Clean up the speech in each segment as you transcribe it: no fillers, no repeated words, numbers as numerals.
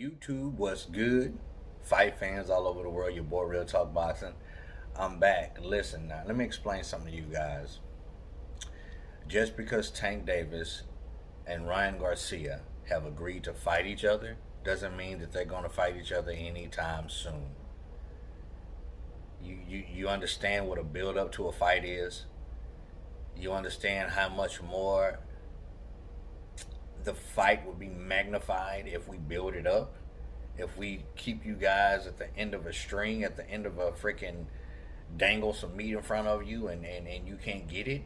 YouTube, what's good? Fight fans all over the world, your boy Real Talk Boxing. I'm back. Listen now, let me explain something to you guys. Just because Tank Davis and Ryan Garcia have agreed to fight each other doesn't mean that they're going to fight each other anytime soon. You understand what a build up to a fight is? You understand how much more the fight would be magnified if we build it up? If we keep you guys at the end of a string, at the end of a freaking dangle some meat in front of you and you can't get it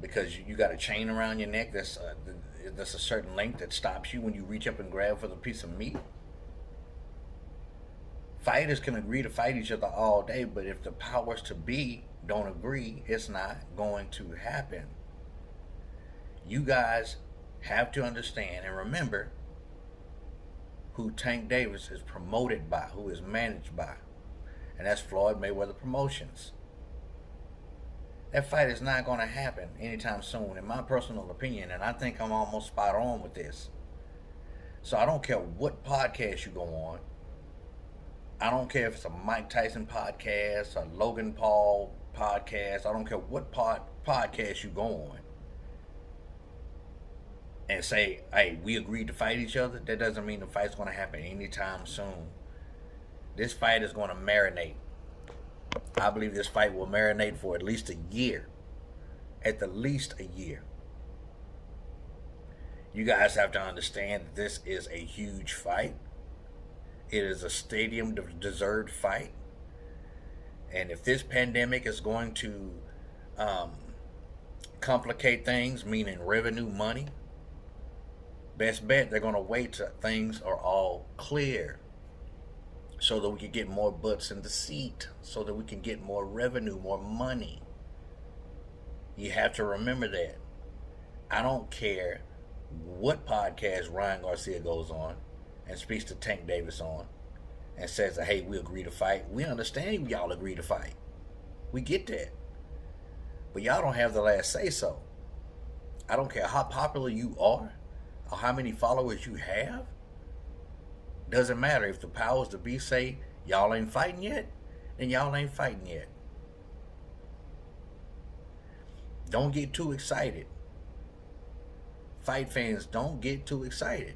because you got a chain around your neck that's a certain length that stops you when you reach up and grab for the piece of meat. Fighters can agree to fight each other all day, but if the powers to be don't agree, it's not going to happen. You guys have to understand and remember who Tank Davis is promoted by, who is managed by, and that's Floyd Mayweather Promotions. That fight is not going to happen anytime soon, in my personal opinion, and I think I'm almost spot on with this. So I don't care what podcast you go on. I don't care if it's a Mike Tyson podcast, a Logan Paul podcast. I don't care what podcast you go on and say, hey, we agreed to fight each other. That doesn't mean the fight's going to happen anytime soon. This fight is going to marinate. I believe this fight will marinate for at least a year. At the least a year. You guys have to understand that this is a huge fight. It is a stadium deserved fight. And if this pandemic is going to complicate things, meaning revenue, money, best bet they're going to wait till things are all clear so that we can get more butts in the seat, so that we can get more revenue, more money. You have to remember that. I don't care what podcast Ryan Garcia goes on and speaks to Tank Davis on and says, hey, we agree to fight. We understand y'all agree to fight. We get that. But y'all don't have the last say so. I don't care how popular you are or how many followers you have. Doesn't matter. If the powers to be say y'all ain't fighting yet, then y'all ain't fighting yet. Don't get too excited. Fight fans, don't get too excited.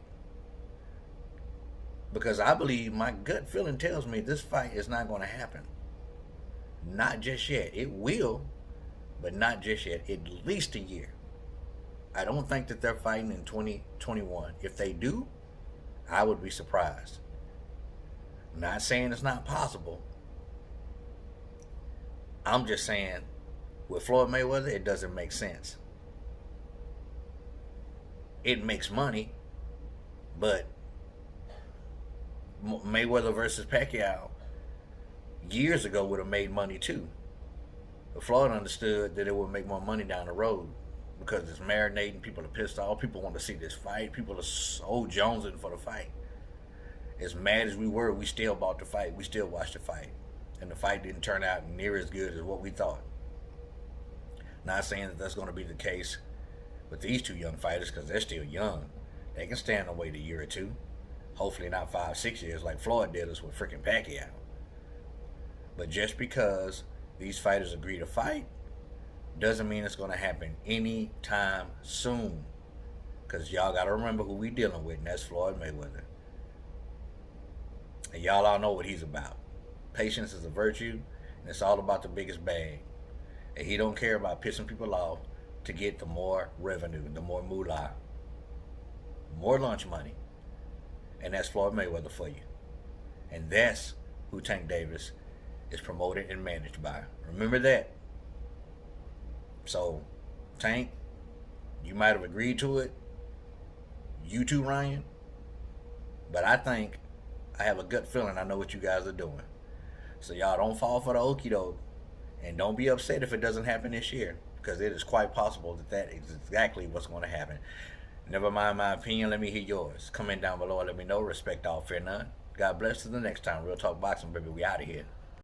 Because I believe, my gut feeling tells me this fight is not going to happen. Not just yet. It will, but not just yet. At least a year. I don't think that they're fighting in 2021. If they do, I would be surprised. I'm not saying it's not possible. I'm just saying, with Floyd Mayweather, it doesn't make sense. It makes money, but Mayweather versus Pacquiao years ago would have made money too. But Floyd understood that it would make more money down the road because it's marinating. People are pissed off. People want to see this fight. People are so jonesing for the fight. As mad as we were, we still bought the fight. We still watched the fight. And the fight didn't turn out near as good as what we thought. Not saying that that's going to be the case with these two young fighters because they're still young. They can stand and wait a year or two. Hopefully not 5-6 years like Floyd did us with freaking Pacquiao. But just because these fighters agree to fight doesn't mean it's going to happen anytime soon. Because y'all got to remember who we dealing with, and that's Floyd Mayweather. And y'all all know what he's about. Patience is a virtue, and it's all about the biggest bag. And he don't care about pissing people off to get the more revenue, the more moolah, more lunch money. And that's Floyd Mayweather for you. And that's who Tank Davis is promoted and managed by. Remember that. So, Tank, you might have agreed to it. You too, Ryan. But I think, I have a gut feeling I know what you guys are doing. So y'all don't fall for the okie doke. And don't be upset if it doesn't happen this year. Because it is quite possible that that is exactly what's going to happen. Never mind my opinion, let me hear yours. Comment down below and let me know. Respect all, fear none. God bless. Till the next time. Real Talk Boxing, baby. We out of here.